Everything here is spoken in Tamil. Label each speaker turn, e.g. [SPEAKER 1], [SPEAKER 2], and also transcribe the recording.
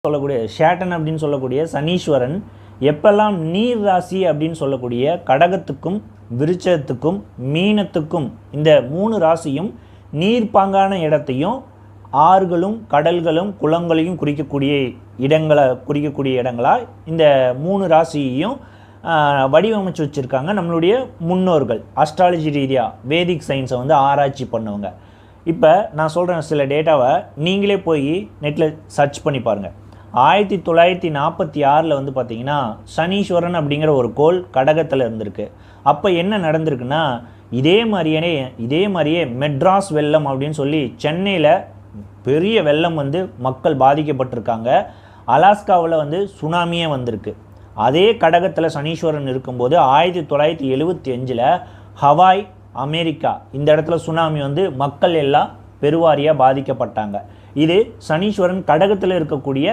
[SPEAKER 1] சொல்லக்கூடிய ஷேட்டன் அப்படின்னு சொல்லக்கூடிய சனீஸ்வரன் எப்பெல்லாம் நீர் ராசி அப்படின்னு சொல்லக்கூடிய கடகத்துக்கும் விருச்சத்துக்கும் மீனத்துக்கும் இந்த 3 ராசியும் நீர்ப்பாங்கான இடத்தையும் ஆறுகளும் கடல்களும் குளங்களையும் குறிக்கக்கூடிய இடங்களா இந்த 3 ராசியையும் வடிவமைச்சு வச்சுருக்காங்க நம்மளுடைய முன்னோர்கள். அஸ்ட்ராலஜி ரீதியாக வேதிக் சயின்ஸை வந்து ஆராய்ச்சி பண்ணவங்க. இப்போ நான் சொல்கிறேன் சில டேட்டாவை நீங்களே போய் நெட்டில் சர்ச் பண்ணி பாருங்கள். 1946 வந்து பார்த்திங்கன்னா சனீஸ்வரன் அப்படிங்கிற ஒரு கோள் கடகத்தில் இருந்திருக்கு. அப்போ என்ன நடந்திருக்குன்னா இதே மாதிரியே மெட்ராஸ் வெள்ளம் அப்படின்னு சொல்லி சென்னையில் பெரிய வெள்ளம் வந்து மக்கள் பாதிக்கப்பட்டிருக்காங்க. அலாஸ்காவில் வந்து சுனாமியே வந்திருக்கு. அதே கடகத்தில் சனீஸ்வரன் இருக்கும்போது 1975 ஹவாய் அமெரிக்கா இந்த இடத்துல சுனாமி வந்து மக்கள் எல்லாம் பெருவாரியாக பாதிக்கப்பட்டாங்க. இது சனீஸ்வரன் கடகத்தில் இருக்கக்கூடிய